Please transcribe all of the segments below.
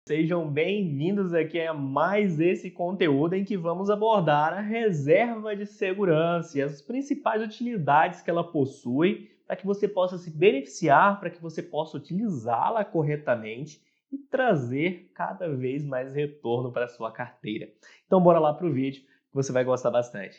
Sejam bem-vindos aqui a mais esse conteúdo em que vamos abordar a reserva de segurança e as principais utilidades que ela possui para que você possa se beneficiar, para que você possa utilizá-la corretamente e trazer cada vez mais retorno para a sua carteira. Então bora lá para o vídeo que você vai gostar bastante.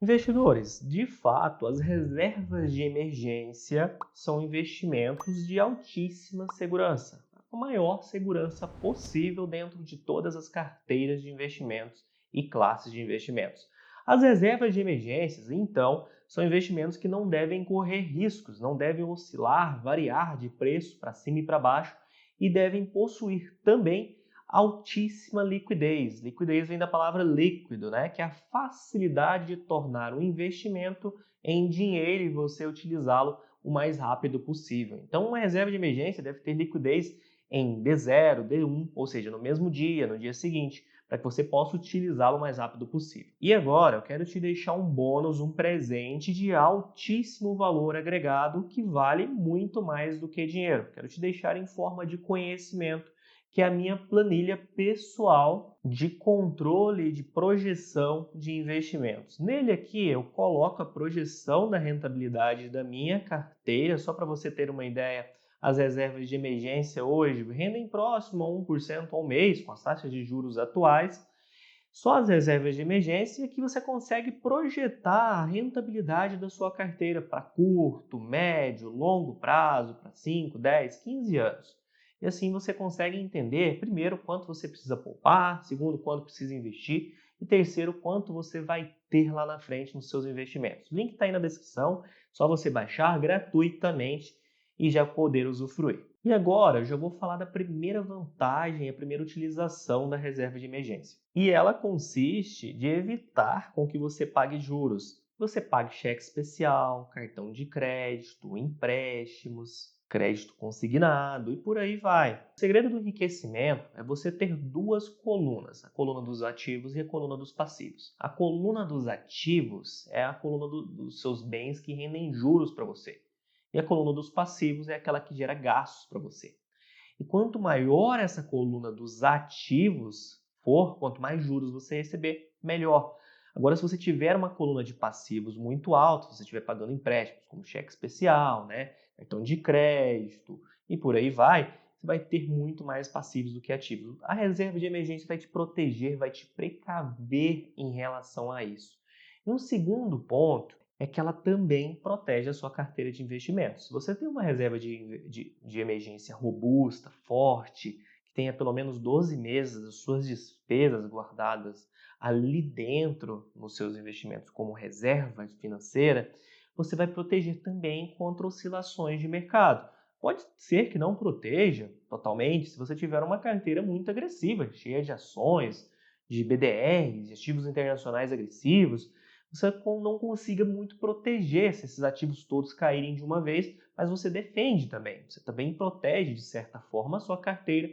Investidores, de fato, as reservas de emergência são investimentos de altíssima segurança, a maior segurança possível dentro de todas as carteiras de investimentos e classes de investimentos. As reservas de emergências, então, são investimentos que não devem correr riscos, não devem oscilar, variar de preço para cima e para baixo e devem possuir também altíssima liquidez. Liquidez vem da palavra líquido, né? Que é a facilidade de tornar um investimento em dinheiro e você utilizá-lo o mais rápido possível. Então, uma reserva de emergência deve ter liquidez em D0, D1, ou seja, no mesmo dia, no dia seguinte, para que você possa utilizá-lo o mais rápido possível. E agora, eu quero te deixar um bônus, um presente de altíssimo valor agregado que vale muito mais do que dinheiro. Quero te deixar em forma de conhecimento, que é a minha planilha pessoal de controle e de projeção de investimentos. Nele aqui eu coloco a projeção da rentabilidade da minha carteira, só para você ter uma ideia, as reservas de emergência hoje rendem próximo a 1% ao mês, com as taxas de juros atuais. Só as reservas de emergência que você consegue projetar a rentabilidade da sua carteira para curto, médio, longo prazo, para 5, 10, 15 anos. E assim você consegue entender, primeiro, quanto você precisa poupar, segundo, quanto precisa investir e terceiro, quanto você vai ter lá na frente nos seus investimentos. O link está aí na descrição, só você baixar gratuitamente e já poder usufruir. E agora eu já vou falar da primeira vantagem, a primeira utilização da reserva de emergência. E ela consiste de evitar com que você pague juros. Você pague cheque especial, cartão de crédito, empréstimos, crédito consignado e por aí vai. O segredo do enriquecimento é você ter duas colunas, a coluna dos ativos e a coluna dos passivos. A coluna dos ativos é a coluna dos seus bens que rendem juros para você. E a coluna dos passivos é aquela que gera gastos para você. E quanto maior essa coluna dos ativos for, quanto mais juros você receber, melhor. Agora, se você tiver uma coluna de passivos muito alta, se você estiver pagando empréstimos, como cheque especial, né, cartão de crédito e por aí vai, você vai ter muito mais passivos do que ativos. A reserva de emergência vai te proteger, vai te precaver em relação a isso. E um segundo ponto é que ela também protege a sua carteira de investimentos. Se você tem uma reserva de emergência robusta, forte, que tenha pelo menos 12 meses das suas despesas guardadas ali dentro nos seus investimentos como reserva financeira, você vai proteger também contra oscilações de mercado. Pode ser que não proteja totalmente se você tiver uma carteira muito agressiva, cheia de ações, de BDRs, de ativos internacionais agressivos, você não consiga muito proteger se esses ativos todos caírem de uma vez, mas você defende também. Você também protege, de certa forma, a sua carteira.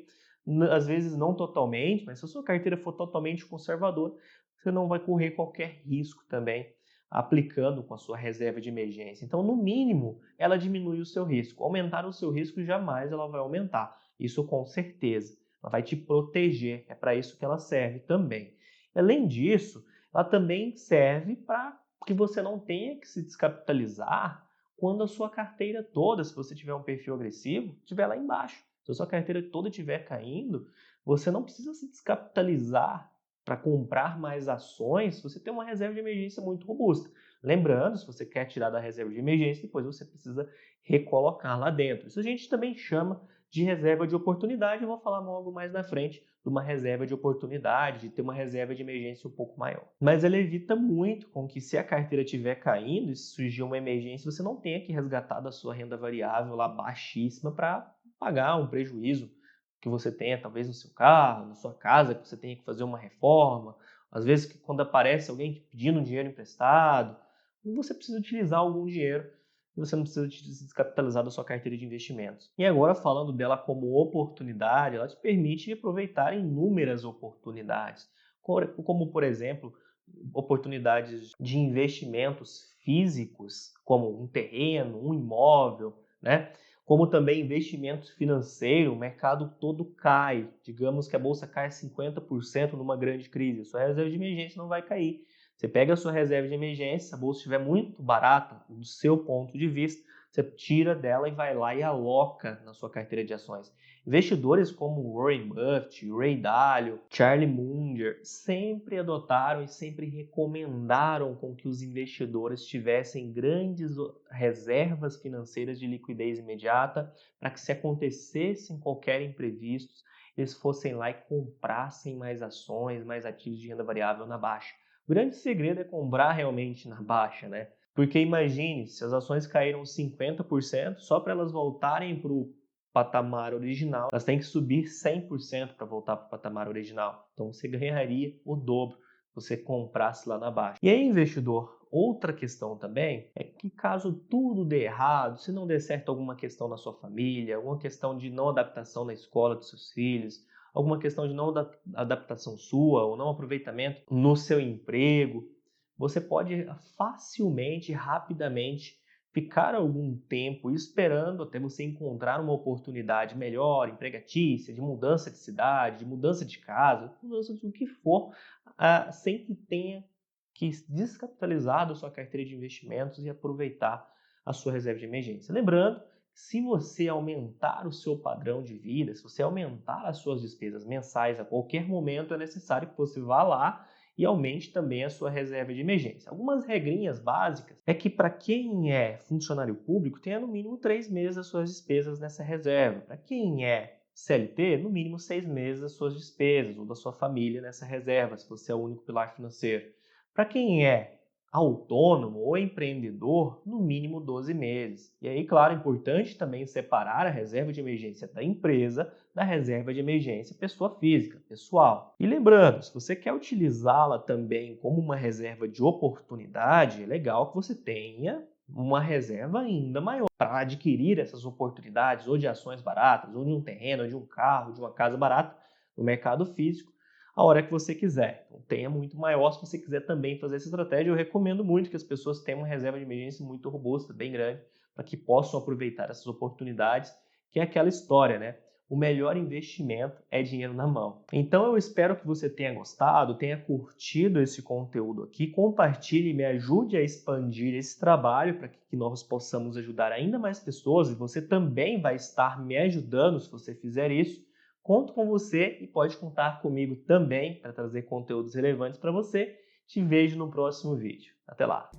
Às vezes não totalmente, mas se a sua carteira for totalmente conservadora, você não vai correr qualquer risco também aplicando com a sua reserva de emergência. Então, no mínimo, ela diminui o seu risco. Aumentar o seu risco, jamais ela vai aumentar. Isso com certeza. Ela vai te proteger. É para isso que ela serve também. Além disso, ela também serve para que você não tenha que se descapitalizar quando a sua carteira toda, se você tiver um perfil agressivo, estiver lá embaixo. Se a sua carteira toda estiver caindo, você não precisa se descapitalizar para comprar mais ações se você tem uma reserva de emergência muito robusta. Lembrando, se você quer tirar da reserva de emergência, depois você precisa recolocar lá dentro. Isso a gente também chama de reserva de oportunidade. Eu vou falar logo mais na frente de uma reserva de oportunidade, de ter uma reserva de emergência um pouco maior. Mas ela evita muito com que, se a carteira estiver caindo e se surgir uma emergência, você não tenha que resgatar da sua renda variável lá baixíssima para pagar um prejuízo que você tenha, talvez no seu carro, na sua casa, que você tenha que fazer uma reforma. Às vezes, quando aparece alguém te pedindo um dinheiro emprestado, você precisa utilizar algum dinheiro e você não precisa se descapitalizar da sua carteira de investimentos. E agora, falando dela como oportunidade, ela te permite aproveitar inúmeras oportunidades, como por exemplo, oportunidades de investimentos físicos, como um terreno, um imóvel, né? Como também investimentos financeiros, o mercado todo cai. Digamos que a bolsa cai 50% numa grande crise, sua reserva de emergência não vai cair. Você pega a sua reserva de emergência, se a bolsa estiver muito barata, do seu ponto de vista, você tira dela e vai lá e aloca na sua carteira de ações. Investidores como Warren Buffett, Ray Dalio, Charlie Munger sempre adotaram e sempre recomendaram com que os investidores tivessem grandes reservas financeiras de liquidez imediata para que, se acontecessem qualquer imprevisto, eles fossem lá e comprassem mais ações, mais ativos de renda variável na baixa. O grande segredo é comprar realmente na baixa, né? Porque imagine, se as ações caíram 50%, só para elas voltarem para o patamar original, elas têm que subir 100% para voltar para o patamar original. Então você ganharia o dobro se você comprasse lá na baixa. E aí, investidor, outra questão também é que caso tudo dê errado, se não der certo alguma questão na sua família, alguma questão de não adaptação na escola dos seus filhos, alguma questão de não adaptação sua ou não aproveitamento no seu emprego, você pode facilmente, rapidamente ficar algum tempo esperando até você encontrar uma oportunidade melhor, empregatícia, de mudança de cidade, de mudança de casa, mudança de o que for, sem que tenha que descapitalizar da sua carteira de investimentos e aproveitar a sua reserva de emergência. Lembrando, se você aumentar o seu padrão de vida, se você aumentar as suas despesas mensais a qualquer momento, é necessário que você vá lá e aumente também a sua reserva de emergência. Algumas regrinhas básicas é que, para quem é funcionário público, tenha no mínimo 3 meses as suas despesas nessa reserva. Para quem é CLT, no mínimo 6 meses as suas despesas ou da sua família nessa reserva, se você é o único pilar financeiro. Para quem é autônomo ou empreendedor, no mínimo 12 meses. E aí, claro, é importante também separar a reserva de emergência da empresa da reserva de emergência pessoa física, pessoal. E lembrando, se você quer utilizá-la também como uma reserva de oportunidade, é legal que você tenha uma reserva ainda maior para adquirir essas oportunidades, ou de ações baratas, ou de um terreno, ou de um carro, de uma casa barata no mercado físico, a hora que você quiser. Então, tenha muito maior se você quiser também fazer essa estratégia. Eu recomendo muito que as pessoas tenham uma reserva de emergência muito robusta, bem grande, para que possam aproveitar essas oportunidades, que é aquela história, né? O melhor investimento é dinheiro na mão. Então eu espero que você tenha gostado, tenha curtido esse conteúdo aqui, compartilhe e me ajude a expandir esse trabalho para que nós possamos ajudar ainda mais pessoas, e você também vai estar me ajudando se você fizer isso. Conto com você e pode contar comigo também para trazer conteúdos relevantes para você. Te vejo no próximo vídeo. Até lá!